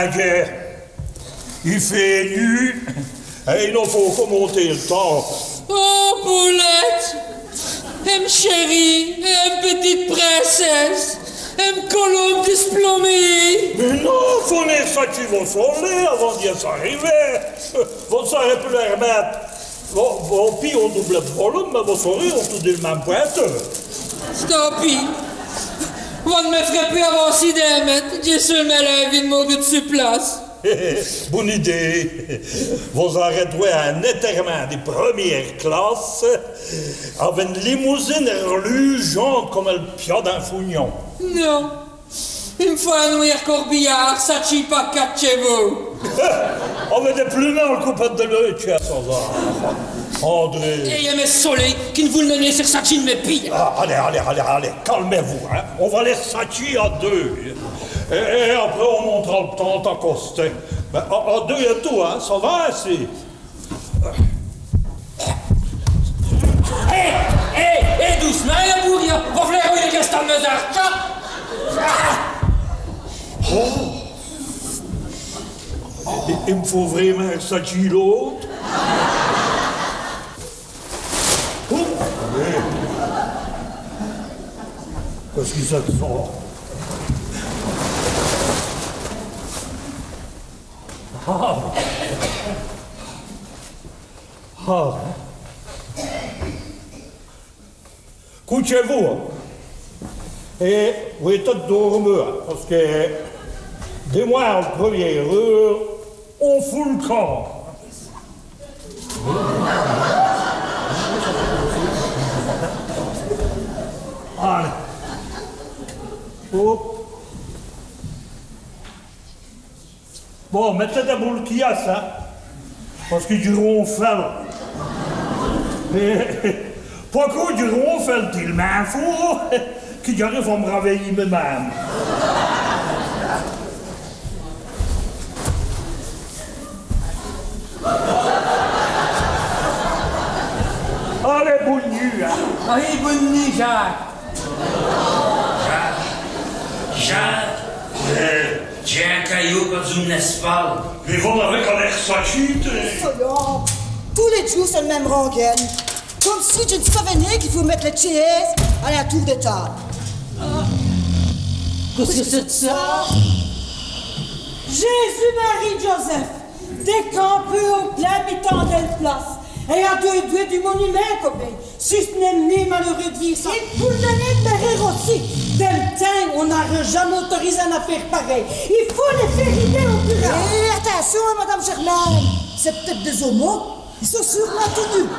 que il fait nu et il nous faut commenter le temps. Oh, Poulette, chérie, petite princesse, colombe desplomée. Mais non, faut les sortir vos soleils avant d'y arriver. Vous savez plus les remettre. Vos filles ont double de volume, mais vos souris ont tout dit le même pointeur. Tant pis. Vous ne me ferez plus avancer d'un mètre. J'ai seulement l'envie de mourir sur place. Bonne idée. Vous aurez droit à un enterrement de première classe avec une limousine reluisante comme le pied d'un fougnon. Non. Il me faut un noir corbillard, ça chie pas 4 chevaux. On met des plumins au coupette de l'œil, tu as sans arme. André. Et il y a mes soleils qui ne vous le donnez sur sa chine me pille. Ah, allez, calmez-vous, hein. On va les sacher à deux. Et après, on montera le temps t'accoster. Ben, à deux et tout, hein, ça va ainsi. Hé, doucement, la bourrier. Va falloir où les castans de arches. Il me faut vraiment sacher l'autre. Qu'est-ce que ça te sort? Couchez-vous. Et vous êtes tous dormir, parce que des mois en première heure, on fout le corps. Allez. Hop. Bon, mettez des boules qui a ça, parce que du ronfle. Pourquoi du ronfle, il m'en faut que j'arrive à me réveiller moi-même. Allez, bonne nuit, hein. Allez, bonne nuit, Jacques. Jacques, j'ai un caillou par une espale. Mais vous avez qu'à l'air sachute. Voyons, tous les jours c'est le même rengaine. Comme si je ne savais qu'il faut mettre les chaises à la tour de table. Qu'est-ce que c'est de ça? Jésus-Marie-Joseph, décampé au plein mi-temps de place. Et à deux du monument, comme si ce n'est né malheureux de vivre ça. Et pour le donner de mourir aussi. Del temps, on n'a jamais autorisé une affaire pareille. Il faut les faire idée au plus rapide. Et attention, Madame Germaine, c'est peut-être des homos. Ils sont sûrement tout nus.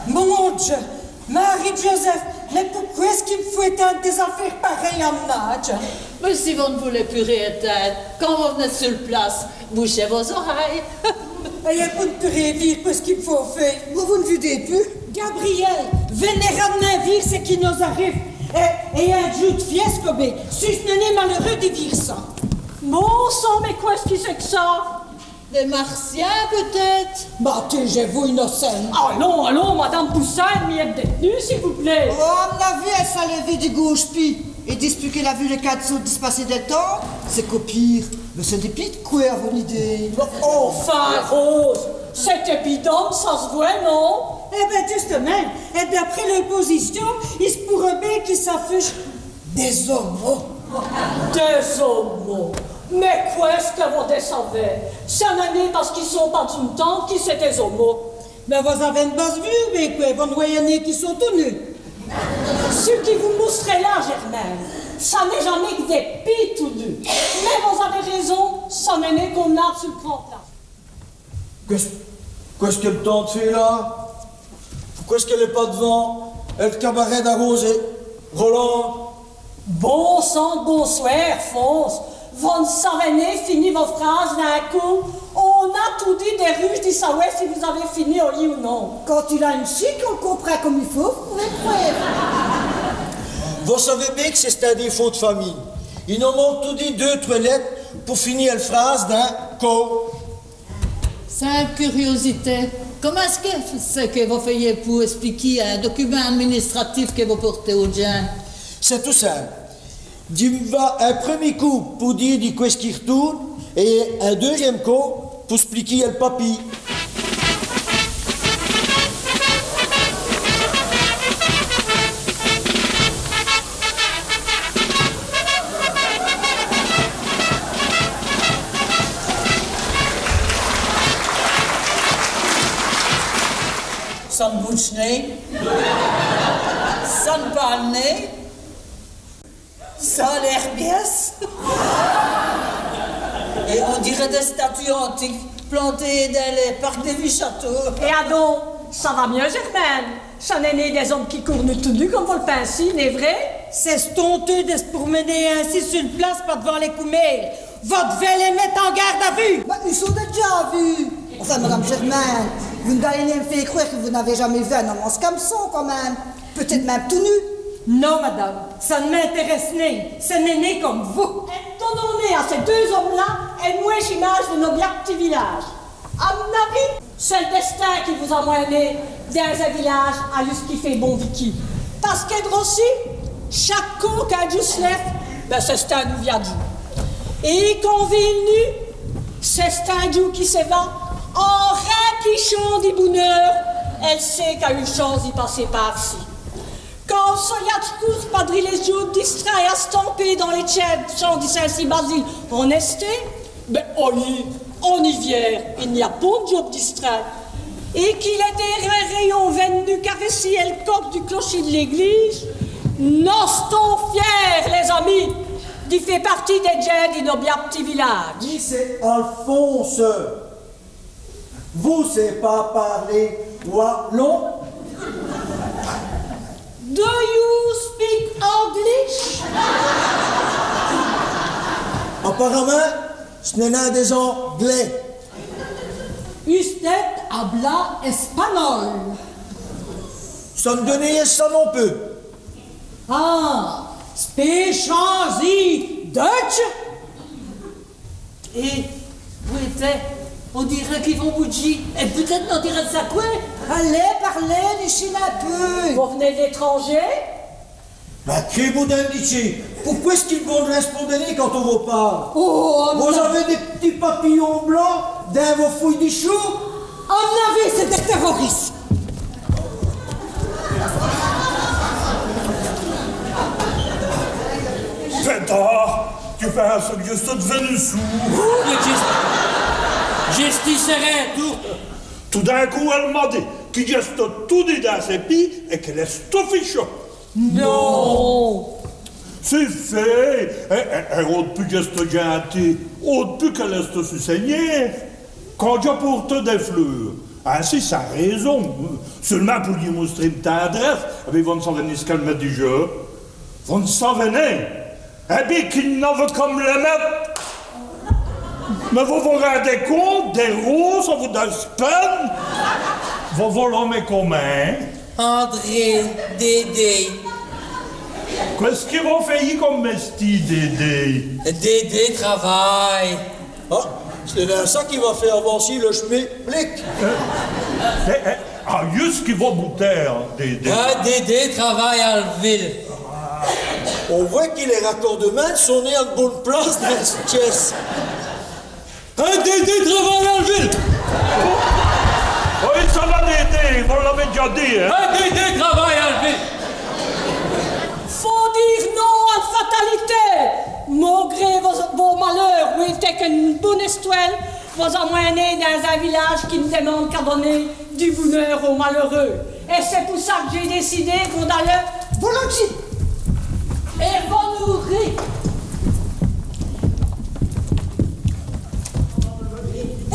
Mon Dieu, Marie-Joseph, mais pourquoi est-ce qu'il me faut éteindre des affaires pareilles à nage? Mais si vous ne voulez plus rééteindre, quand vous venez sur place, bouchez vos oreilles. Et vous ne pourrez vivre parce qu'il faut faire. Vous ne videz plus. Gabriel, venez ramener vivre ce qui nous arrive. Et un jus de fiesque, si ce n'est malheureux de vivre ça. Bon sang, mais quoi est-ce qui c'est que ça? Des Martiens, peut-être? Baptisez-vous innocent. Allons, Madame Poussin, m'y êtes détenue, s'il vous plaît. Oh, à mon avis, elle s'est levée du gauche-pi. Et dispute qu'elle a vu les 4 sauts dispasser des temps, c'est qu'au pire, mais c'est des pites quoi à vos idées. Enfin, Rose, c'est évident, ça se voit, non? Eh bien, justement, et d'après l'opposition, il se pourrait bien qu'ils s'affichent des homos. Des homos? Mais quoi est-ce que vous descendez? C'est un année parce qu'ils sont pas d'une tente qui c'est des homos. Mais vous avez une basse vue, mais quoi, vous voyez qui sont tout nus. Ce qui vous moustrait là, Germaine, ça n'est jamais que des pis tout nus. Mais vous avez raison, ça n'est né qu'on a sur le grand-place. Qu'est-ce que le temps te fait là? Pourquoi est-ce qu'elle n'est pas devant? Elle le cabaret d'arrosé. Roland? Bon sang, bonsoir, Fonce. Vous ne savez pas fini vos phrases d'un coup. On a tout dit des ruches du Sahouet si vous avez fini au lit ou non. Quand il a une chic, on comprend comme il faut, vous pouvez croire. Vous savez bien que c'est un défaut de famille. Il nous manque tout dit 2 toilettes pour finir la phrase d'un co. Simple curiosité. Comment est-ce que c'est que vous faites pour expliquer un document administratif que vous portez au gens? C'est tout simple. Dis-moi un premier coup pour dire du quoi est-ce qu'il retourne, Et un deuxième coup pour expliquer le papy. Ça ne bouge nez, ça ne parle nez, ça a l'air biès. Et on dirait des statues antiques plantées dans les parcs des vieux châteaux. Et Adon, ça va mieux, Germaine? Ça n'est né des hommes qui courent tout nus comme vous le pensez, n'est vrai? C'est stonteux de se promener ainsi sur une place pas devant les coumères. Votre devez les mettre en garde à vue. Bah, ils sont déjà vus. Enfin, Madame Germaine, vous n'allez me faire croire que vous n'avez jamais vu un homme en scamson, quand même. Peut-être même tout nu. Non, madame, ça ne m'intéresse ni. Ce n'est né comme vous. Donnons-nous à ces deux hommes-là une mouche image de nos bien petits villages. À mon avis, c'est le destin qui vous a mené dans un village à ce qui fait bon Vicky. Parce qu'être aussi, chaque coup qu'un Dieu se lève, ben c'est un nous vient Et quand vit nu, c'est un Dieu qui se va en rapichant des bonheurs, elle sait qu'il y a une chance d'y passer par-ci. Quand Solia court padri les jours distraits à stamper dans les champs du Saint-Basile en esté, ben en hiver, il n'y a pas de job distrait. Et qu'il ait des rayons venu caresser le coq du clocher de l'église, nous sommes fiers, les amis, d'y faire partie des gens de nos bien petits villages. Qui c'est Alphonse? Vous savez pas parler wallon? Do you speak English? Apparemment, ce n'est pas des Anglais. Usted habla espagnol. Ça ne donnait ça non plus. Ah, sprechen Sie Deutsch? Et où était? On dirait qu'ils vont bouger. Et peut-être on dirait de ça quoi? Allez, parlez, léchez un peu. Vous venez de l'étranger? Mais que vous d'ici? Pourquoi est-ce qu'ils vont répondre quand on vous parle? Oh, vous avez des petits papillons blancs dans vos fouilles du chou? À mon avis, c'est des terroristes. Pétard, tu penses que je suis devenu sourd? Gestisserait tout. Tout d'un coup, elle m'a dit qu'il geste tout dit dans ses pieds et qu'elle est tout fichot. Non. C'est fait. Elle ôte plus geste gentil, ôte plus qu'elle laisse se saigner. Quand je porte des fleurs, ainsi ça a raison. Seulement pour lui montrer une tendresse, mais vous ne savez ni ce qu'elle me dit, vous ne savez ni. Eh bien, qu'il n'en veut comme le mettre. Mais vous vous rendez compte des roses, vous donne peine? Vous volez mes communs? André, Dédé. Qu'est-ce qu'ils vont faire comme mesti, Dédé? Dédé travaille. Ah, c'est ça qui va faire avancer le schmick. Ah, juste qu'il va bouter, Dédé. Ah, Dédé travaille à la ville. On voit que les raccordements sont nés à de bonne place dans cette pièce. Un Dédé travaille à la ville. Oui, ça va, Dédé, vous l'avez déjà dit, hein? Un Dédé travaille à la ville. Faut dire non à la fatalité. Malgré vos malheurs, vous êtes qu'une bonne histoire, vous emmenez dans un village qui ne demande qu'à donner du bonheur aux malheureux. Et c'est pour ça que j'ai décidé qu'on allait volontiers et vous nourrir.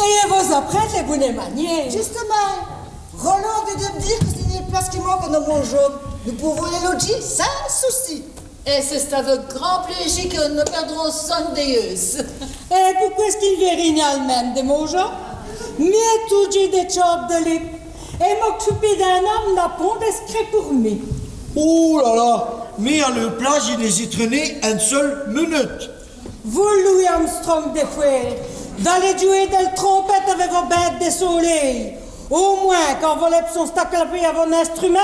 Et vous apprêtez les bonnes manières. Justement, Roland vient de me dire que c'est une place qui manque dans mon job. Nous pouvons les loger sans souci. Et c'est avec grand plaisir que nous perdrons son déeuse. Et pourquoi est-ce qu'il vérigna même de mon genre? Mais tout j'ai des jobs de l'île. Et m'occuper d'un homme n'a pas d'escrit pour moi. Ouh là là, mais à leur place, je n'hésiterai pas une seule minute. Vous, Louis Armstrong des frères, d'aller jouer de trompette avec vos bêtes des soleils. Au moins, quand vos lèvres sont stackapées à vos instruments,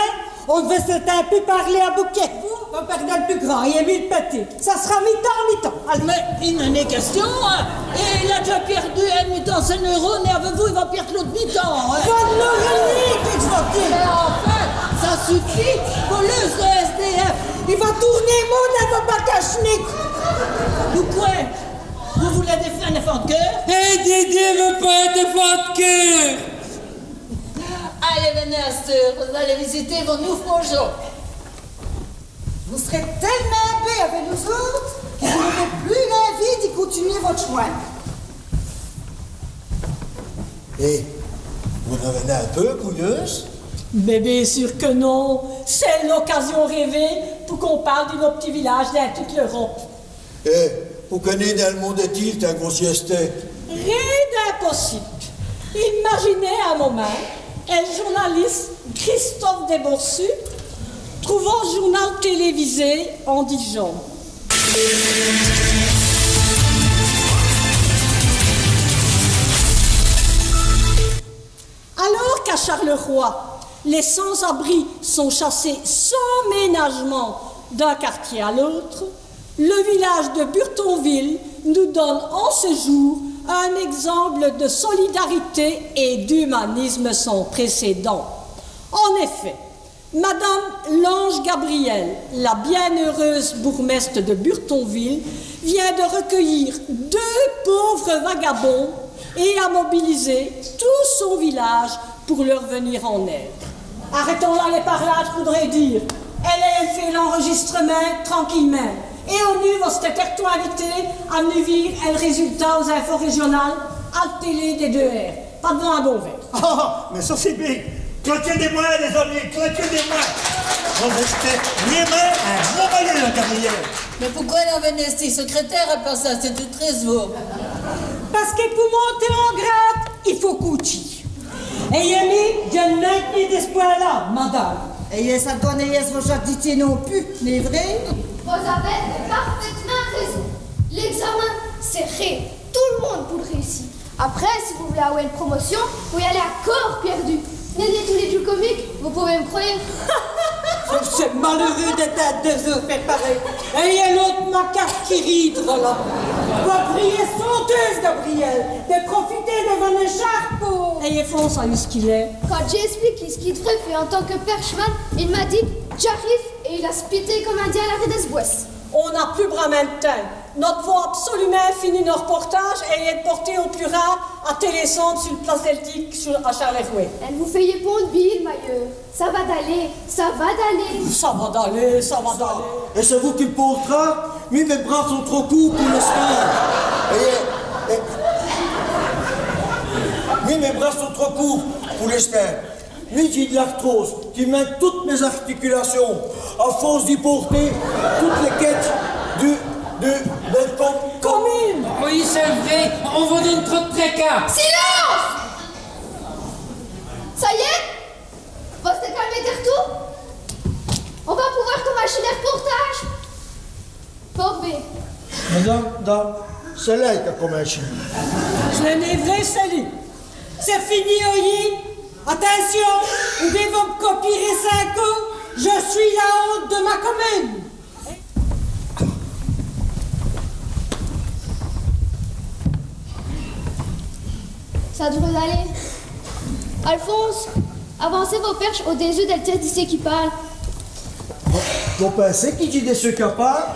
on devait se un peu parler à bouquet. va perdre le plus grand, il est mis le petit. Ça sera mi-temps. Allez. Mais il n'en est question, hein. Et il a déjà perdu un mi-temps, c'est neurone, et avec vous, il va perdre l'autre mi-temps. Hein. Va de l'oreiller, qu'est-ce que je Mais enfin, ça suffit, voleuse de SDF. Il va tourner mon avobakachnik. Vous quoi? Vous voulez un effort de cœur? Hé, Dédé veut pas être de cœur. Allez, venez, Astor, vous allez visiter vos nouveaux jours. Vous serez tellement en paix avec nous autres que vous n'aurez plus l'envie d'y continuer votre chemin. Et vous revenez un peu, couilleuse? Mais bien sûr que non. C'est l'occasion rêvée pour qu'on parle de nos petits villages dans toute l'Europe. Et vous connaissez dans le monde est-il un gros sieste? Rien d'impossible. Imaginez un moment un journaliste, Christophe Desboursus, trouvant un journal télévisé en Dijon. Alors qu'à Charleroi, les sans-abri sont chassés sans ménagement d'un quartier à l'autre, le village de Burtonville nous donne en ce jour un exemple de solidarité et d'humanisme sans précédent. En effet, Madame Lange Gabriel, la bienheureuse bourgmestre de Burtonville, vient de recueillir 2 pauvres vagabonds et a mobilisé tout son village pour leur venir en aide. Arrêtons là les parlages, je voudrais dire. Elle a fait l'enregistrement tranquillement. Et au nu, vous êtes tout invité à nous vivre le résultat aux infos régionales à la télé des 2R. Pas devant un bon verre. Ah, mais ça c'est bien. Clotier des mains, les amis, clotier des mains. On restait les mains, un bon moyen, Gabriel. Mais pourquoi elle a venu ici secrétaire à part ça? C'est du trésor. Parce que pour monter en grade, il faut coucher. Et Yemi, je n'ai plus d'espoir là, madame. Et ça donne vos jardiniers non plus, n'est vrai? Vous avez parfaitement raison. L'examen, c'est rien. Tout le monde pour le réussir. Après, si vous voulez avoir une promotion, vous y allez à corps perdu. Venez tous les jours comiques, vous pouvez me croire. C'est malheureux d'être à 2 heures fait pareil. Et il y a l'autre macaque qui rit là. Va prier sonteuse, Gabriel, de profiter de votre écharpe. Et il fonce à ce qu'il est. Quand j'ai expliqué ce qu'il devrait faire en tant que percheman, il m'a dit j'arrive et il a spité comme un dieu à l'arrêt des boisses. On n'a plus vraiment de temps. Notre faut absolument finir nos reportages et être porté au plus rare à Télécentre sur le place Celtique à Charleroi. Elle vous fait répondre, Bill, Mailleux. Ça va d'aller, ça va d'aller. Ça va d'aller, ça va d'aller. Et c'est vous qui le portera? Oui, mes bras sont trop courts pour le spin. Oui, mes bras sont trop courts pour le spin. Oui, j'ai de l'arthrose qui mène toutes mes articulations. À force d'y porter toutes les quêtes de commune. Oui, c'est vrai, on vous donne trop de tracas. Silence! Ça y est? Vous êtes calmé de tout? On va pouvoir commencer les reportages? Fort bien. Madame, c'est là qui a commencé. Je l'ai vrai, salut. C'est fini, Oyi. Attention, vous devez me copier 5 coups. Je suis la honte de ma commune. Ça devrait aller. Alphonse, avancez vos perches au-dessus de la tête d'ici qui parle. Vous pensez qu'il dit de ce capables?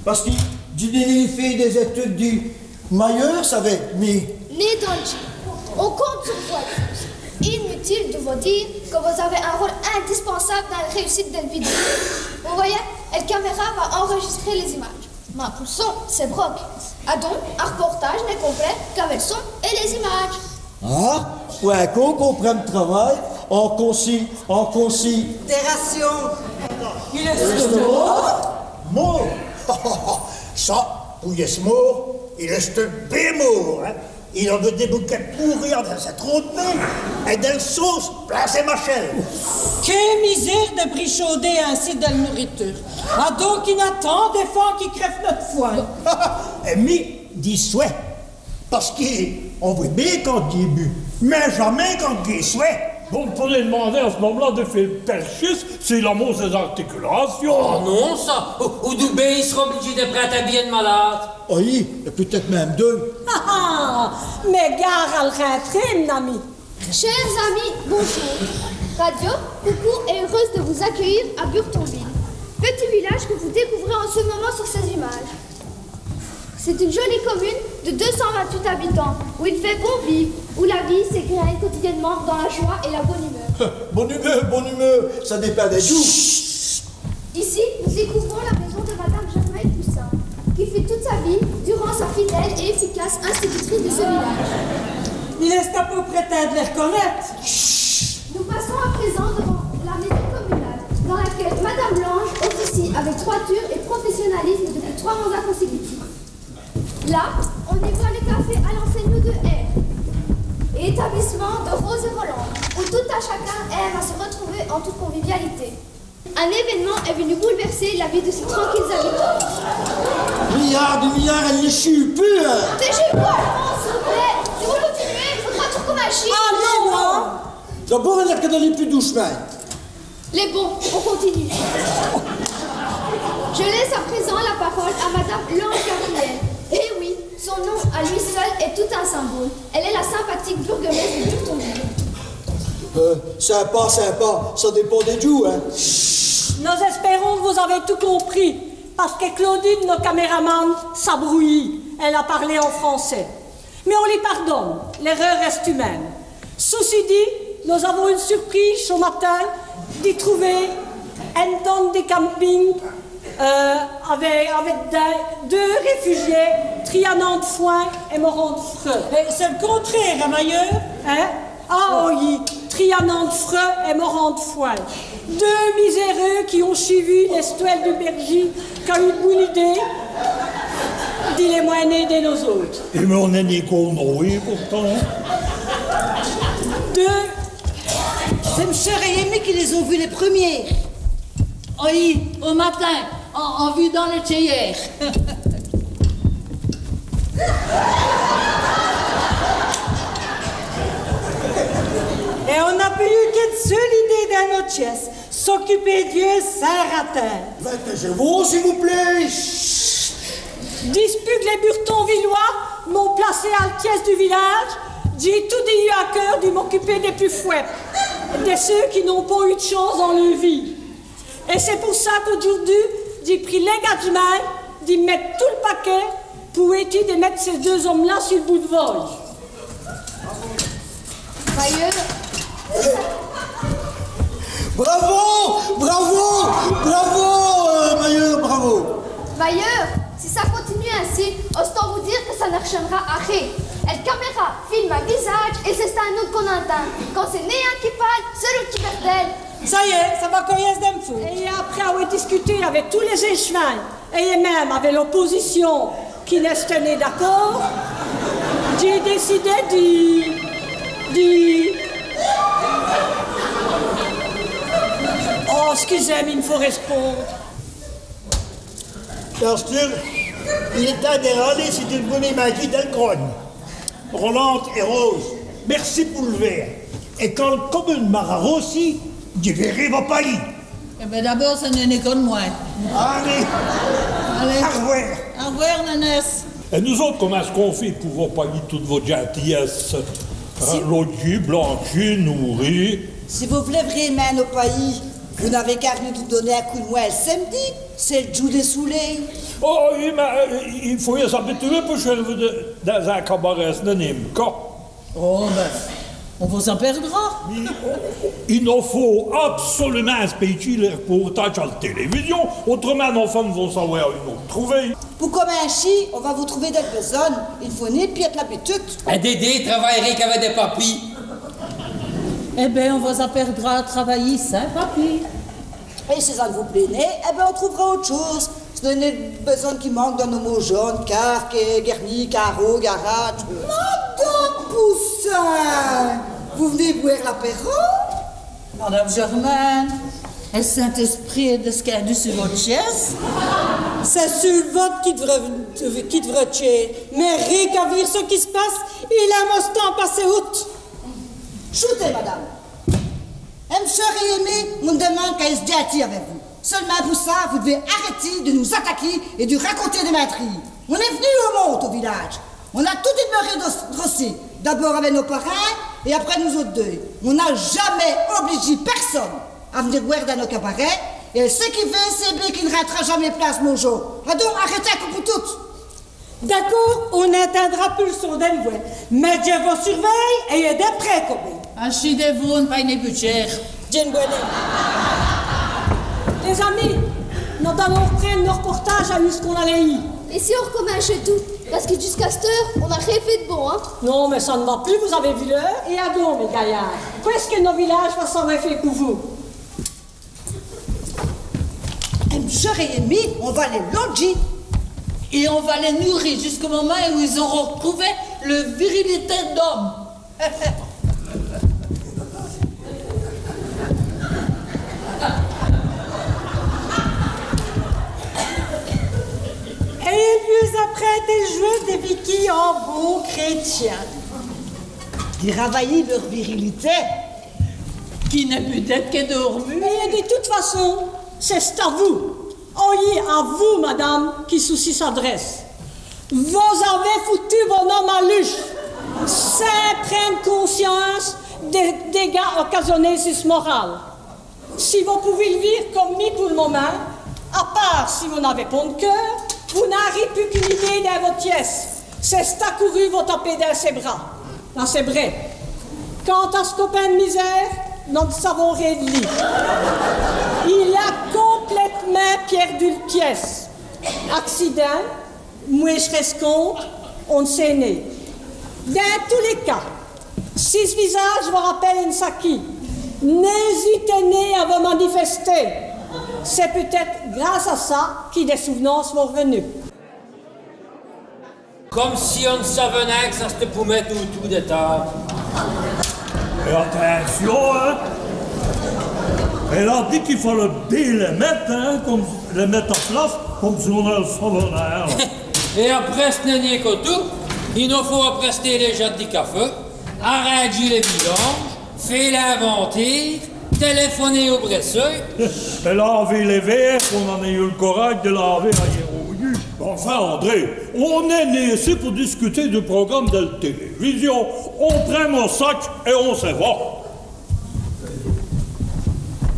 Parce qu'il dit fait des études du Mailleur, ça va être mis. Né dans le G. On compte sur vous, Alphonse. Inutile de vous dire que vous avez un rôle indispensable dans la réussite de la vidéo. Vous voyez, la caméra va enregistrer les images. Mais pour le son, c'est broc. Ah donc, un reportage n'est complet qu'avec le son et les images. Ah, ouais, qu'on comprenne le travail en considération. Il est Mort. Ça, pour y est mort, il reste bien mort. Hein. Il en veut des bouquets pourrir dans sa trou de main et de sauce placée ma chaîne. Quelle misère de brichauder ainsi de la nourriture. Ah donc, il attend des fois qui crèvent notre foie. Et mi dit souhait. Parce qu'on veut bien quand il est bu, mais jamais quand il est souhait. Vous me pourrez demander à ce moment-là de faire le perchis s'il a mot ses articulations. Oh non, ça. Ou Doubé, il sera obligé de prêter bien de malade. Oui, et peut-être même deux. Mais gare à le rentrer, mon ami. Chers amis, bonjour. Radio, coucou et heureuse de vous accueillir à Burtonville. Petit village que vous découvrez en ce moment sur ces images. C'est une jolie commune de 228 habitants, où il fait bon vivre, où la vie s'égraine quotidiennement dans la joie et la bonne humeur. Bonne humeur, ça dépend des jours. Ici, nous découvrons la maison de Madame Germaine Poussin, qui fut toute sa vie durant sa fidèle et efficace institutrice de ce village. Il est à peu près temps de les reconnaître. Nous passons à présent devant la maison communale, dans laquelle Madame Lange officie avec droiture et professionnalisme depuis 3 mandats consécutifs. Là, on y voit le café à l'enseigne de R et établissement de Rose et Roland, où tout un chacun aime à se retrouver en toute convivialité. Un événement est venu bouleverser la vie de ces tranquilles habitants. Milliards, elle ne chute plus. Dégez-vous, Alphonse, s'il vous plaît. Si vous continuez, il faudra tout comme un chien. Ah non. D'abord, elle n'a qu'à aller plus doucement. Les bons, on continue. Je laisse à présent la parole à Madame Lange Gabriel. Eh oui, son nom à lui seul est tout un symbole. Elle est la sympathique bourgmestre de Burtonville. Sympa, ça dépend des jours, hein. Nous espérons que vous avez tout compris, parce que Claudine, nos caméramans, s'abrouille. Elle a parlé en français. Mais on lui pardonne, l'erreur reste humaine. Ceci dit, nous avons une surprise ce matin d'y trouver un temps de camping avec 2 réfugiés, Trianon de foin et Moron de Freux. C'est le contraire, hein, ailleurs. Hein? Ah oui, Trianon de Freux et Moron de foin. 2 miséreux qui ont suivi l'estuelle du Bergy, qui a eu une bonne idée, dit les moins nés de nos autres. Et mais on est des conneries pourtant. 2. C'est M. Rémy qui les ont vus les premiers. Oui, au matin, en vue dans le théière. Et on n'a plus eu qu'une seule idée dans notre chaise, s'occuper de Dieu sans ratin. Taisez-vous, s'il vous plaît. Dispute les Burtonvillois m'ont placé à la pièce du village. J'ai tout eu à cœur de m'occuper des plus fouets, de ceux qui n'ont pas eu de chance dans leur vie. Et c'est pour ça qu'aujourd'hui, j'ai pris l'engagement d'y mettre tout le paquet pour essayer de mettre ces 2 hommes-là sur le bout de vol. Mailleur, bravo. Vailleur, si ça continue ainsi, autant vous dire que ça ne retiendra à rien. Elle caméra filme un visage et c'est un autre qu'on entend. Quand c'est néant qui parle, c'est l'autre qui perd d'elle. Ça y est, ça va connaître d'un fou. Et après avoir discuté avec tous les échevins, et même avec l'opposition qui n'est tenue d'accord, j'ai décidé Oh, excusez, mais il me faut répondre. Arthur, il est temps de râler, c'est une bonne magie dans le grogne. Roland et Rose, merci pour le verre. Et quand le commune m'aura aussi, je verrai vos pays. Eh bien d'abord, ça n'est que moi. Allez, au revoir. Au revoir, Nanès. Et nous autres, comment est-ce qu'on fait pour vos pays toutes vos gentillesses? Logis, blanchis, nourris. Si vous voulez vraiment nos pays, vous n'avez qu'à nous donner un coup de moelle samedi, c'est le jour des soulets. Oh oui, mais il faut y s'habituer pour que dans un cabaret, ce n'est pas. Oh, ben, on vous en perdra. Il nous faut absolument un spécial reportage à la télévision, autrement nos femmes vont savoir où nous trouver. Pour comme un chi, on va vous trouver des personnes, il faut ni pied de l'habitude. Un Dédé travaillerait qu'avec des papis. Eh bien, on vous en perdra à travailler sans papy. Et si ça ne vous plaît, eh bien on trouvera autre chose. Ce n'est pas besoin qui manque dans nos mots jaunes, carque, guerni, carreau, garage. Madame Poussin, vous venez boire l'apéro? Madame Germaine, est-ce Saint-Esprit de ce qu'il y a dû sur votre chaise? C'est sur le vote qui devrait tuer. Mais rien qu'à dire ce qui se passe, il a un temps passé outre. Shootez, madame. sœurs et aimés, on ne demande qu'à se gâter avec vous. Seulement pour ça, vous devez arrêter de nous attaquer et de raconter des menteries. On est venu au monde au village. On a toute une beurrée drossée. D'abord avec nos parents et après nous autres deux. On n'a jamais obligé personne à venir boire dans nos cabarets. Et ce qui fait, c'est bien qu'il ne ratera jamais place, mon jour. Ah donc, arrêtez un coup pour toutes. D'accord, on n'atteindra plus le son d'Envoi. Mais Dieu vous surveille et il est prêt, Kobe. Achetez-vous, on paye les budgets. Jane Bonnet. Les amis, nous allons reprendre nos reportages à ce qu'on allait y. Et si on recommence tout? Parce que jusqu'à cette heure, on n'a rien fait de bon, hein? Non, mais ça ne va plus, vous avez vu l'heure. Et à donc, mes gaillards, qu'est-ce que nos villages vont s'en faire pour vous? Sœurs et amis, on va les loger. Et on va les nourrir jusqu'au moment où ils auront retrouvé le virilité d'homme. Et ils lui apprêtent jouer des béquilles en bon chrétien. Travailler leur virilité. Qui n'est peut-être que dormu. Mais de toute façon, c'est à vous. Oyez à vous, madame, qui souci s'adresse. Vous avez foutu vos noms à l'huche, sans prendre conscience des dégâts occasionnés sur ce moral. Si vous pouvez le vivre comme mis pour le moment, à part si vous n'avez pas de cœur, vous n'avez plus qu'une idée dans votre pièce. C'est accouru vous taper dans ses bras, dans ses bras. Quant à ce copain de misère, nous ne savons rien de lui. Il a complètement perdu le pièce. Accident, moi je reste compte, on ne sait né. Dans tous les cas, si ce visage vous rappelle une Saki, n'hésitez pas à vous manifester. C'est peut-être grâce à ça que des souvenirs sont revenus. Comme si on ne savait que ça se pouvait mettre tout de tard. Et attention, hein! Elle a dit qu'il fallait bien les mettre, hein, comme les mettre en place, comme si on avait le savonnaire. Et après ce n'est que tout, il nous faut prester les jettes du café, arranger les vidanges, faire l'inventaire, téléphoner au bresseux. Et laver les verres, qu'on en ait eu le courage de laver ailleurs au lieu. Enfin, André, on est né ici pour discuter du programme de la télévision. On prend nos sacs et on s'en va.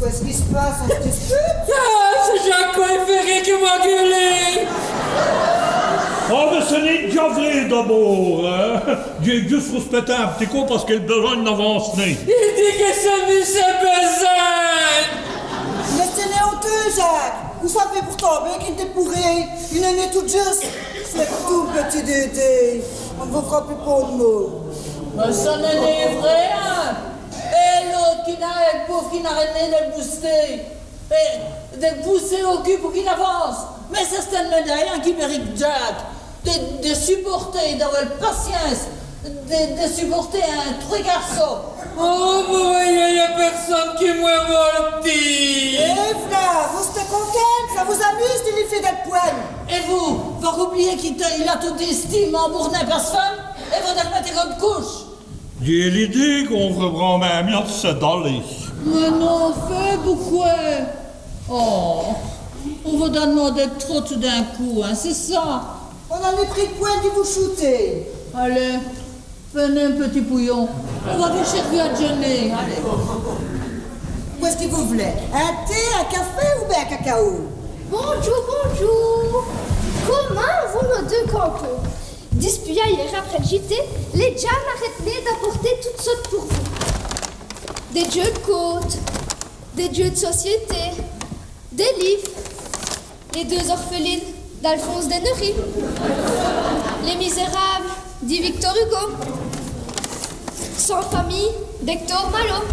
Qu'est-ce qui se passe? On se dispute? Ah, c'est Jacques Ferré qui m'a gueulé! Oh, mais ce n'est déjà vrai d'abord, hein? J'ai juste respecté un petit coup parce qu'il a besoin d'avance né. Il dit que ça me s'est besoin! Mais c'est né honteux, Jacques. Vous savez pourtant bien qu'il était pourri. Il est né tout juste. C'est tout petit d'été. On ne vous fera plus pas de mots. Mais ça n'est vrai, hein? Et l'autre qui n'a le pauvre qui n'a rien de le booster. Et de le pousser au cul pour qu'il avance. Mais c'est une médaille qui mérite Jack. De supporter, d'avoir la patience, de supporter un truc garçon. Oh, vous voyez, il n'y a personne qui me voltige. Eh, Fla, vous êtes contente? Ça vous amuse de lui faire des poils? Et vous oubliez qu'il a toute estime en bourrin personne et vous allez mettre une couche. J'ai l'idée qu'on reprend même mieux de se d'aller. Mais non, fais pourquoi? Oh, on va demander trop tout d'un coup, hein, c'est ça. On en est pris de poing de vous shooter. Allez, venez un petit pouillon. On va vous servir à déjeuner, allez. Qu'est-ce que vous voulez? Un thé, un café ou bien un cacao? Bonjour, bonjour. Comment vont nos deux cantons? Dispute hier après le JT, les gens n'arrêtent pas d'apporter toutes sortes pour vous. Des jeux de côte, des jeux de société, des livres, les deux orphelines d'Alphonse Dennery, Les Misérables dit Victor Hugo, Sans famille d'Hector Malot.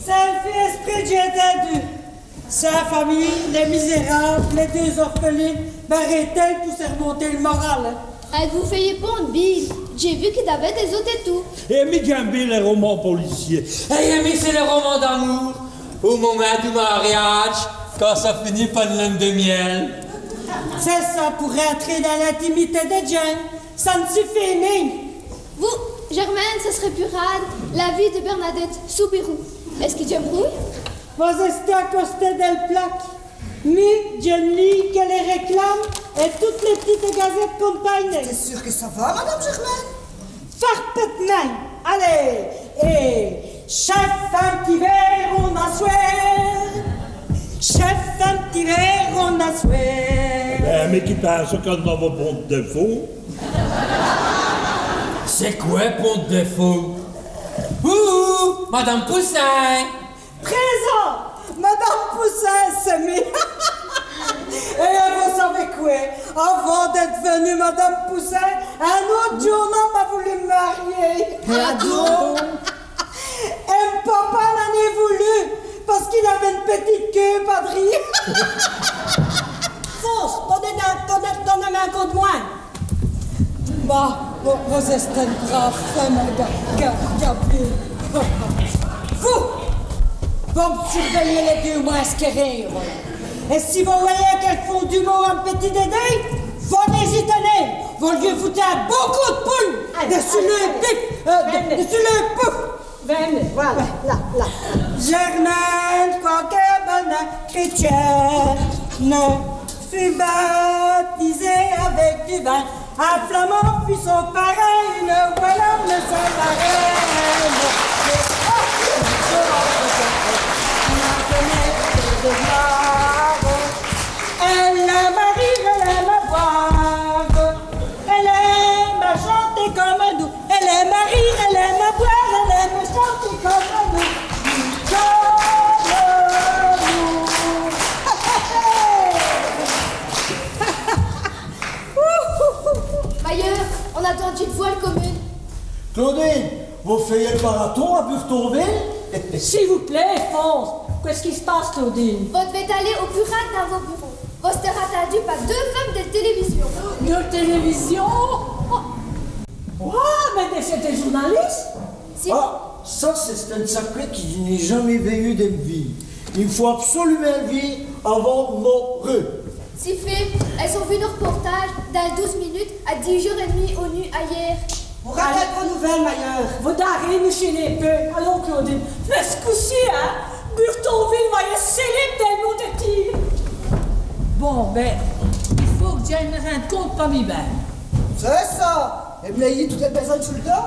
Ça le fait esprit que j'ai entendu. Sa famille, les misérables, les deux orphelines, barrent-elles pour se remonter le moral? Vous faites pas une bille. J'ai vu qu'il avait des autres et tout. Et mais j'aime bien les romans policiers. Et mais c'est le roman d'amour. Au moment du mariage, quand ça finit par une lune de miel. C'est ça pour rentrer dans l'intimité de Jane. Ça ne suffit ni. Vous, Germaine, ce serait plus rade. La vie de Bernadette Soubirou. Est-ce qu'il t'embrouille? Vos êtes à côté del plaque. Mi, Jenny, qu'elle les réclame, et toutes les petites gazettes compagnées. T'es sûre que ça va, Madame Germaine? Farpetnain. Allez, et chef un petit verre, on a souhait. Chef un petit verre, on a souhait. Mais qui passe quand on va bon défaut? C'est quoi, pont de défaut? Ouh, Madame Poussin! Présent! Madame Poussin s'est mis. Et vous savez quoi? Avant d'être venue Madame Poussin, un autre jeune homme a voulu me marier. Pardon? Et papa n'en est voulu parce qu'il avait une petite queue, padri. Fausse, donnez-moi un coup de moins. Bah, vous êtes une brave femme, Gabriel. Vous me surveillez les deux mois à rire, voilà. Et si vous voyez qu'elles font du mot un petit dédé, vous n'hésitez pas. Vous lui foutez un beaucoup de poules dessus le bif, dessus le pouf. Venez, voilà, là. Germaine, quoique bonne chrétienne, fut baptisée avec du vin. Un flamand fut son parrain, une voilà le saint marraine. Elle aime à rire, elle aime à boire, elle aime à chanter comme nous. Elle aime à rire, elle aime à boire, elle aime à chanter comme nous. Mailleur, on attend une voile commune. Claudine, vous faites le marathon à Burtonville? S'il vous plaît, Fonce, qu'est-ce qui se passe, Claudine? Vous devez aller au bureau dans vos bureaux. Vous serez attendu par 2 femmes de télévision. De télévision? Mais c'était journaliste? Si. Ah, ça c'est un secret que je n'ai jamais vu de ma vie. Il faut absolument le vivre avant de mourir. Si fait, elles ont vu nos reportages dans 12 minutes à 10h30 au nu hier. On rappelle vos nouvelles, Mailleur. Vous d'arriver chez les peu. Allons, Claudine. Mais ce coup-ci, Burtonville va y célébrer tellement de tirs. Bon, ben, il faut que j'aille me rendre compte par mi-ben. C'est ça. Et vous l'ayez toute la personne sous le dos?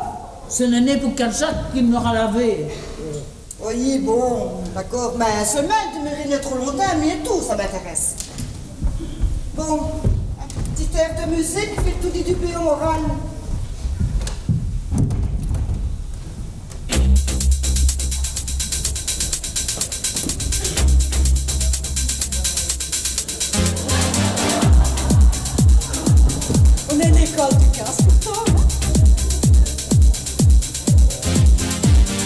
Ce n'est pour Calzat qui m'aura lavé. Oui, bon, d'accord. Mais seulement, tu me régnes trop longtemps, mais tout, ça m'intéresse. Bon, un petit air de musique qui fait tout du péon oral. On est l'école du casque, pourtant.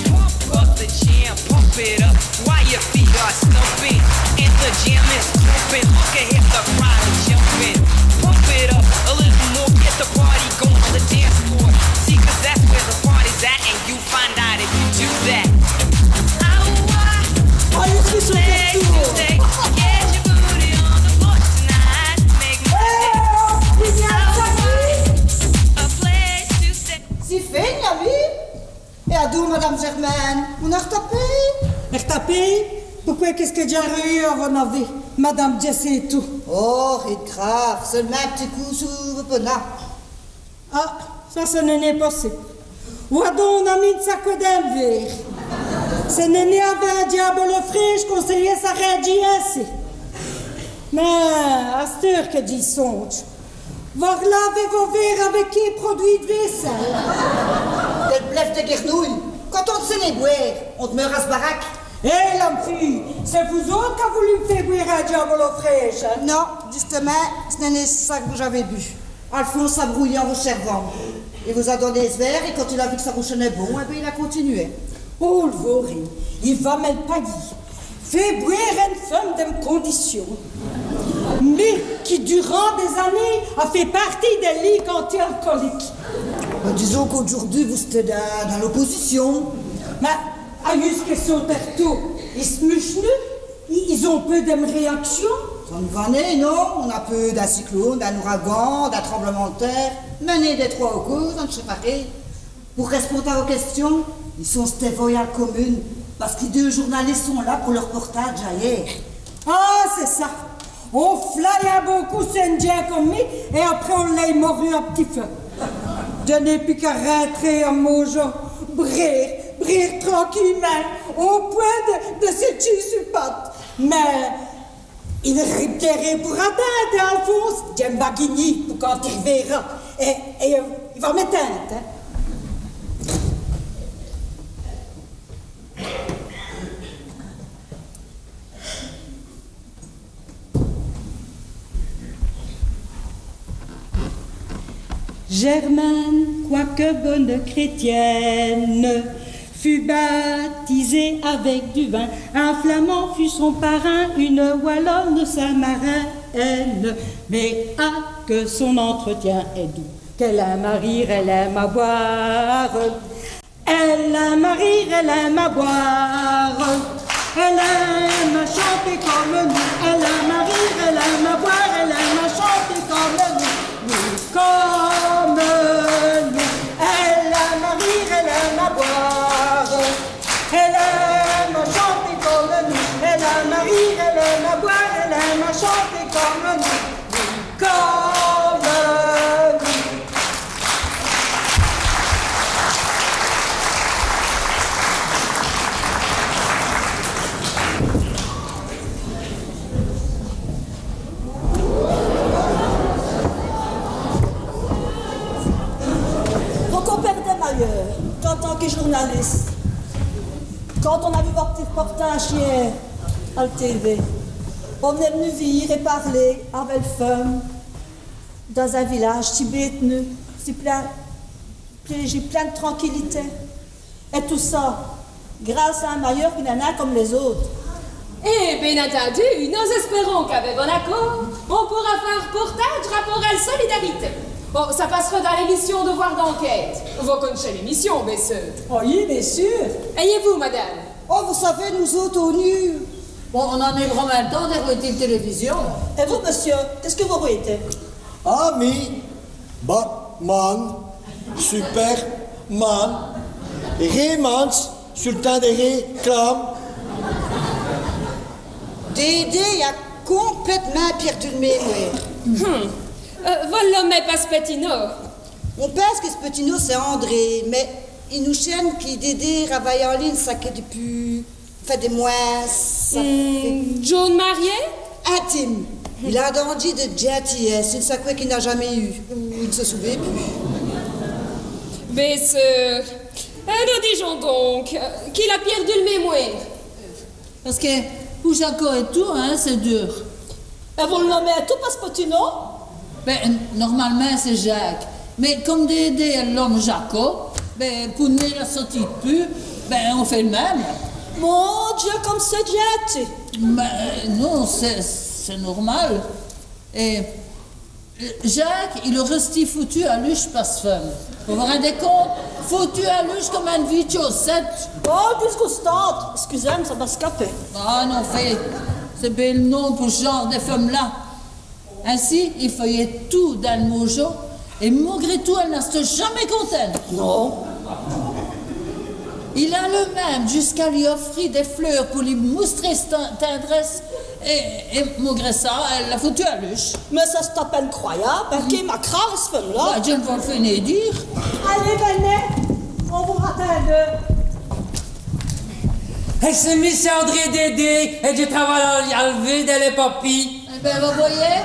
Pump up the jam, pump it up while your feet are stumping. And the jam is pumping, look at hit the crowd jumping. Pump it up a little more, get the party going on the dance floor. See, cause that's where the party's at, and you find out if you do that. Oh, je suis sur le tour. Get your booty on the floor tonight. Make a place to stay. Si fait, Yami. Et à d'où, Madame Germaine? On a retapé? Retapé? Pourquoi qu'est-ce que j'ai eu à mon avis? Madame Jessie et tout. Oh, rien de grave. Seulement un petit coup sous le penat. Ah, ça, ce n'est pas possible. Où on a mis une sac d'un verre. Ce n'est avait un diabolo fraîche qu'on s'est laissé arrêter ainsi. Mais, à cette heure que j'y songe, vous relavez vos verres avec qui produit de vaisselle. Quelle blève de guernouille. Quand on te sait les boire, on te meurt à ce baraque. Hé, l'homme fille, c'est vous autres qui avez voulu me faire boire un diabolo fraîche, hein? Non, justement, ce n'est ça que vous avez bu. Alphonse a brouillé en vous servant. Il vous a donné ce verre et quand il a vu que ça rouchonnait bon, eh bien, il a continué. Oh, le vaurien, il va même pas dire. Fait boire une femme de condition, mais qui, durant des années, a fait partie des ligues anti-alcooliques. Disons qu'aujourd'hui, vous êtes dans l'opposition. Mais, à jusqu'à son terreau, ils se mouchent, ils ont peu de réactions. Ça nous va né, non? On a peu d'un cyclone, d'un ouragan, d'un tremblement de terre, mené des trois au cause, on ne sait pas. Pour répondre à vos questions, Ils sont stévoyés à la commune, parce que 2 journalistes sont là pour leur reportage hier. Ah, c'est ça. On flyait beaucoup Saint-Jean comme lui, et après on l'a mordu à petit feu. Je n'ai plus qu'à rentrer en mangeant, briller tranquillement, au point de se tuer sur patte. Mais il repérait pour attendre, Alphonse. J'aime Baguigny pour quand il verra. Et il va m'éteindre. Hein. Germaine, quoique bonne chrétienne, fut baptisée avec du vin. Un flamand fut son parrain, une wallonne sa marraine. Mais que son entretien est doux, qu'elle aime à rire, elle aime à boire. Elle aime à rire, elle aime à boire. Elle aime à chanter comme nous. Elle aime à rire, elle aime à boire. Elle aime à chanter comme nous. Comme nous. Elle aime à rire, elle aime à boire. Elle aime à chanter comme nous. Elle aime à rire, elle aime à boire. Elle aime à chanter comme nous. Comme nous. En tant que journaliste, quand on a vu votre petit reportage hier à la TV, on est venu vivre et parler avec une femme dans un village si bétenu, si plein de tranquillité. Et tout ça, grâce à un meilleur qui n'en a comme les autres. Eh bien entendu, nous espérons qu'avec bon accord, on pourra faire un reportage rapport à la solidarité. Bon, ça passera dans l'émission de Voir d'enquête. Vous connaissez l'émission, bien sûr. Oh oui, bien sûr. Ayez-vous, madame? Oh, vous savez, nous autres, au nu. Bon, on en est vraiment le temps d'écouter la télévision. Et vous, monsieur, qu'est-ce que vous voyez? Ami, Batman, Superman, Raymans, Sultan des réclames. Dédé a complètement perdu le mémoire. Voilà, mais pas Spetino. On pense que Spetino, c'est André, mais il nous chaîne que Dédé travaille en ligne, ça fait depuis... fait des mois... ça fait... John Marié? Intime. Il a entendu de gentillesse, une sacrée qu'il n'a jamais eu. Il ne se souvient plus. Mais nous disons donc qu'il a perdu le mémoire. Parce que pour Jaco et tout, hein, c'est dur. Et vous le nommez à tout par Spetino? Ben, normalement, c'est Jacques. Mais comme Dédé est l'homme Jaco, ben, pour ne la sortir plus, ben, on fait le même. Mon Dieu, comme c'est gentil. Ben, non, c'est normal. Et Jacques, il est resté foutu à luche par ce femme. Vous vous rendez compte? Foutu à luche comme un vichosette. Oh, disgustante. Excusez-moi, ça va scapper. Ah, non, fait. C'est bien le nom pour ce genre de femme-là. Ainsi, il fallait tout dans le mojo, et malgré tout, elle n'a jamais contente. Non. Il a le même jusqu'à lui offrir des fleurs pour lui moustrer sa tendresse, et malgré ça, elle l'a foutu à luche. Mais ça c'est à peine croyable, parce qu'il m'a craint ce femme-là. Bah, je ne vais le finir dire. Allez, venez, on vous rappelle. Elle s'est mise André Dédé, et je travaille à lever dans les papilles. Eh bien, vous voyez?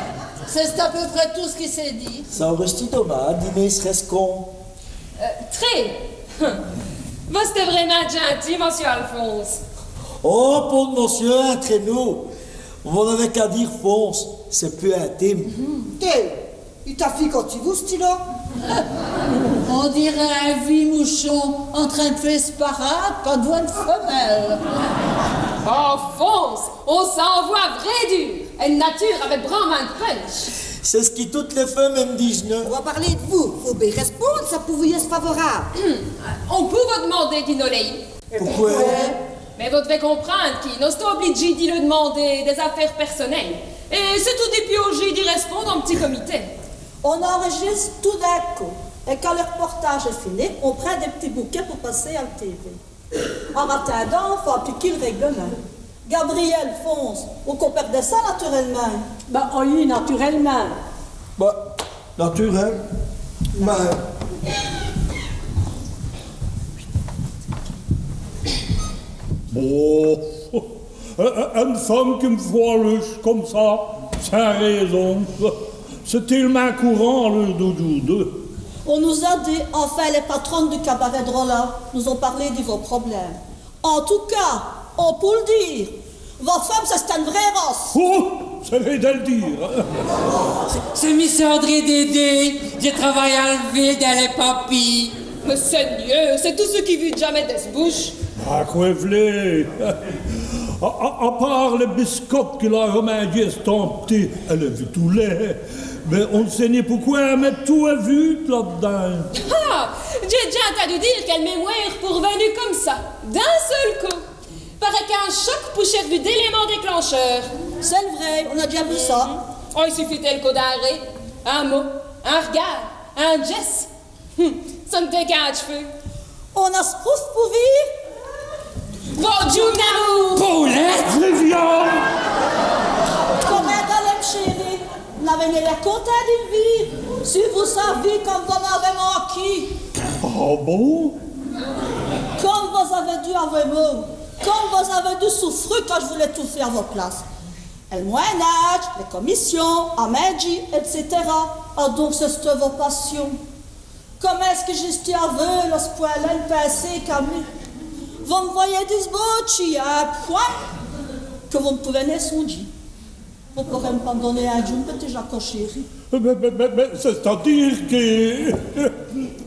C'est à peu près tout ce qui s'est dit. Ça aurait été dommage, mais serait-ce con? Très. Vous c'était vraiment gentil, monsieur Alphonse. Oh, pour monsieur, entre nous. Vous n'avez qu'à dire fonce, c'est plus intime. Il t'a fait quand tu veux, ce style-là? On dirait un vieux mouchon en train de faire ce parade quand voit une femelle. Alphonse, on s'envoie vrai dur. Une nature avec vraiment de punch. C'est ce qui toutes les femmes me disent, non? On va parler de vous. Faut bien répondre, ça pouvait être favorable. On peut vous demander qui nous l'est. Pourquoi? Mais vous devez comprendre qu'il nous est obligé de lui demander des affaires personnelles. Et c'est tout depuis aujourd'hui d'y répondre en petit comité. On enregistre tout d'un coup. Et quand le reportage est fini, on prend des petits bouquets pour passer à la TV. En attendant, il faut appliquer le règlement. Gabriel, fonce, ou qu'on perdait ça naturellement. Ben, oui, naturellement. Bah, naturel. Mais... Bon, une femme qui me voit comme ça, sans raison, c'est tellement courant, le doudou. On nous a dit, enfin les patronnes du cabaret de Rolla nous ont parlé de vos problèmes. En tout cas, on peut le dire, votre femme c'est une vraie race. Oh, ça veut de le dire. C'est Miss André Dédé, j'ai travaillé à la ville dans les papilles. Mais seigneur, c'est tous ceux qui vivent jamais de ce bouche. Ah, quoi voulez? À part le biscotte qu'il a remangé estampé, elle a vu tout lait. Mais on ne sait ni pourquoi elle met tout à vue là-dedans. Ah, j'ai déjà entendu dire qu'elle m'est mourir pour venue comme ça, d'un seul coup. Paraît qu'un choc pour servir d'élément déclencheur. C'est vrai, on a déjà vu ça. Oh, il suffit-il qu'au d'arrêt, un mot, un regard, un geste. Ça ne t'écarte cheveux. On a ce proust pour vivre. Bonjour, Nanou! Paulette, Viviane! Comment allez, chérie? Vous avez l'air content de vivre. Si vous saviez comme vous m'avez manqué. Ah bon? Comme vous avez dû avoir mot. Comme vous avez dû souffrir quand je voulais tout faire à vos places. Le Moyen-Âge, les commissions, Amédi, etc. Ah donc c'est vos passions. Comment est-ce que je suis aveu, là, ce point-là, le passé, Camille? Vous me voyez disbouchi à un point que vous ne pouvez pas songer. Vous pourrez me pardonner un jour, petit Jacques chéri. Mais c'est-à-dire que...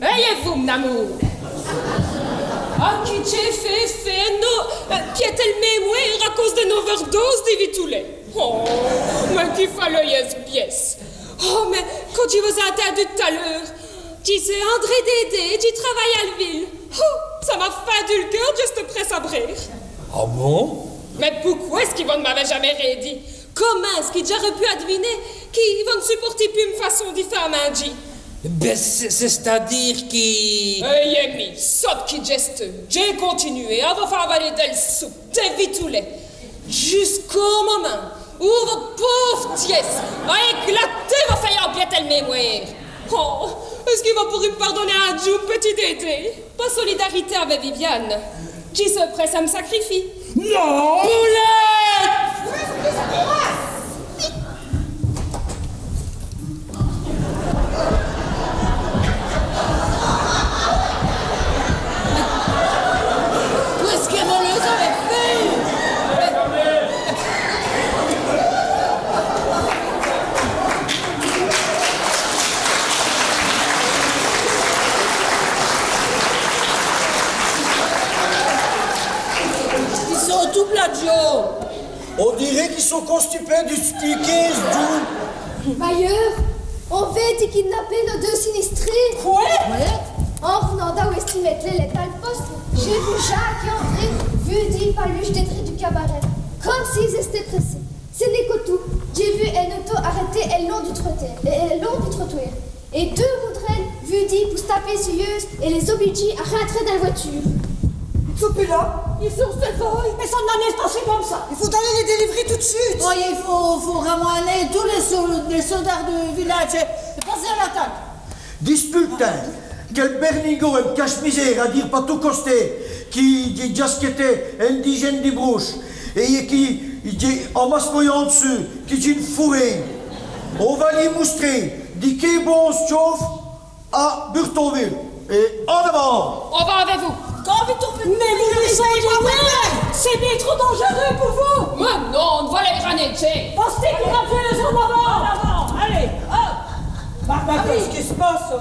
Ayez-vous, mon amour! Ah, qui j'ai fait, non, qui est-elle mémoire à cause d'une overdose de vitoulet? Oh, mais qu'il fallait y être pièce. Oh, mais quand je vous ai entendu tout à l'heure, disais André Dédé, tu travailles à la ville. Oh, ça m'a fendu le cœur juste après s'abrir. Ah bon? Mais pourquoi est-ce qu'ils ne m'avaient jamais rédit? Comment est-ce qu'ils auraient pu adiviner qu'ils vont supporter plus une façon de faire manger? Ben, c'est-à-dire qu'il... Yemi, saute qui geste. J'ai continué à vous faire avaler de la soupe, des vitoulet, jusqu'au moment où votre pauvre tièce a éclaté vos failles en pied mémoire. Oh, est-ce qu'il va pouvoir me pardonner un jour, petit Dédé? Pas solidarité avec Viviane. Qui se presse à me sacrifier? Non! Poulette! Où est-ce que vous les avez fait? Ils sont tout plagiaux. On dirait qu'ils sont constipés du stickers, du... Ailleurs, on veut kidnapper nos deux sinistrés. Quoi? En revenant d'où estimait l'état de poste, j'ai vu Jacques et André, vu dit paluche d'être du cabaret, comme s'ils étaient pressés. Ce n'est que tout. J'ai vu un auto arrêté le long du trottoir. Et deux moudrelles, vu dit pour se taper suyeuse et les obliger à rentrer dans la voiture. Soupé là? Ils sont stéphane. Mais ça n'en est passé comme ça. Il faut aller les délivrer tout de suite. Oh, il faut ramener tous les soldats du village et passer à l'attaque. Disputin, quel bernigo et cache-misère à dire pas tout costé, qui dit jasqueté indigène des brouches, et qui dit en mascoyant dessus, qui dit une fourrée. On va les moustrer, dit qu'est bon se chauffe à Burtonville. Et en avant! On va avec vous. Quand vous tombez... Mais vous ne savez pas. C'est bien trop dangereux pour vous. Mais non, on va les ranetter. Postez qui rappelle en avant. En avant, allez, hop. Qu'est-ce qui se passe?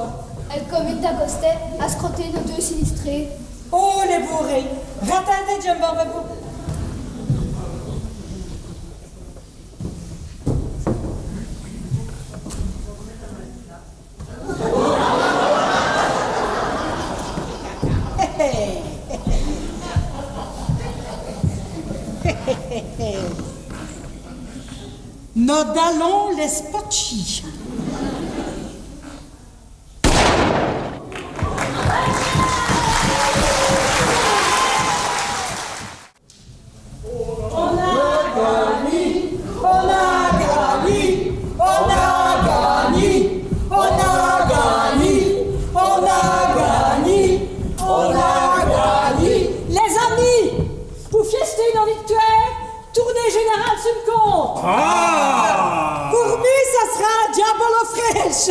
Elle commune d'Agostet a scroté nos deux sinistrés. Oh, les bourrés. Rattendez, je m'en vais vous. Nodalon les spotchi. sur le compte. Ah! Pour moi, ça sera un diabolo fraîche.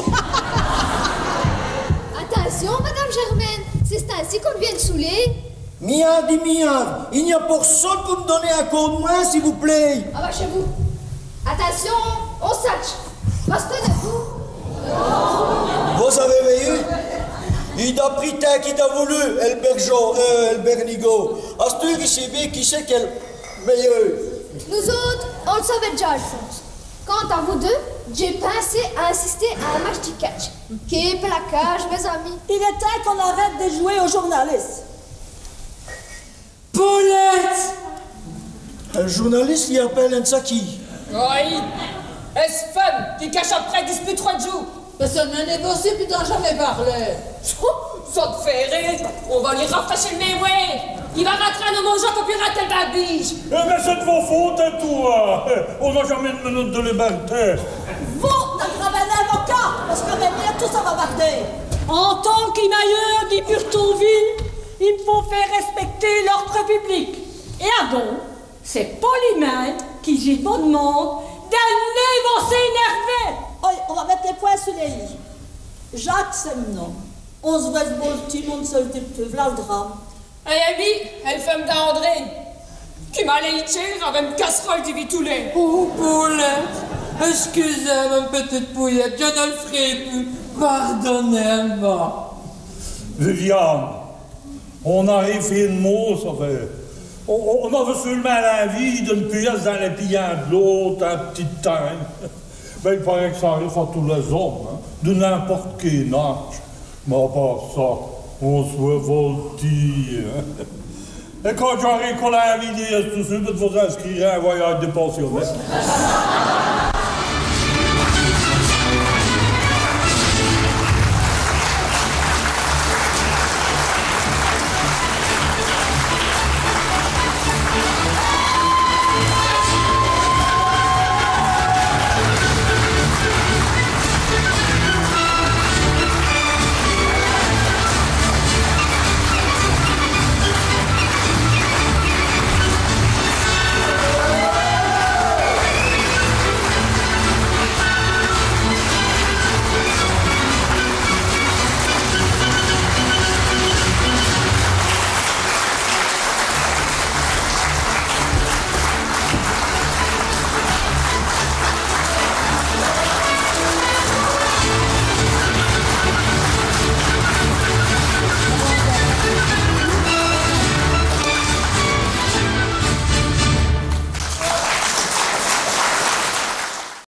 Attention, Madame Germaine, c'est ainsi qu'on vient de saouler. Miard, il n'y a personne pour me donner un coup de main, s'il vous plaît. Ah bah chez vous. Attention, on sache. Restez debout. Vous avez veillé? Il a pris tant qu'il a voulu, El Bernigo. À ce tour, il sait bien qui c'est qu'elle meilleur. Nous autres, on le savait déjà, Alphonse. Quant à vous deux, j'ai pensé à assister à un match de catch. Quel placage, mes amis. Il est temps qu'on arrête de jouer aux journalistes. Paulette! Un journaliste, il appelle un Saki. Oui. Est-ce femme qui cache après dispute 3 jours? Mais ça n'a négocié puis t'en jamais parlé. Ça te fait rire. On va lui rafraîchir le nez, ouais. Il va rentrer à nos mangeants comme pirate le babige. Mais c'est de vos fautes, hein, toi! On n'a jamais de minute de liberté! Vous, notre un avocat, parce que bien tout ça va barder. En tant qu'immailleur du Purtonville, il me faut faire respecter l'ordre public. Et à bon, c'est pas les mains qui j'ai bon demande d'aller vont s'énerver. Oh, on va mettre les points sur les i. Jacques, c'est le nom. On se voit ce beau petit monde seul du peu, voilà le drame. Hey, Abby, elle femme d'André. Qui m'a allé tirer avec une casserole du vitoulet. Oh, Paulette, excusez, ma petite pouillette, je ne le ferai plus. Pardonnez-moi. Viviane, on arrive finement, ça fait. On avait seulement l'envie d'une pièce dans les pillants de l'autre, un petit temps. Ben, il paraît que ça arrive à tous les hommes, hein, de n'importe quel âge. Mais à part ça, on se voltige. Et quand j'arrive qu'on a envie de tout de suite, vous inscrire à un voyage de pensionnaire.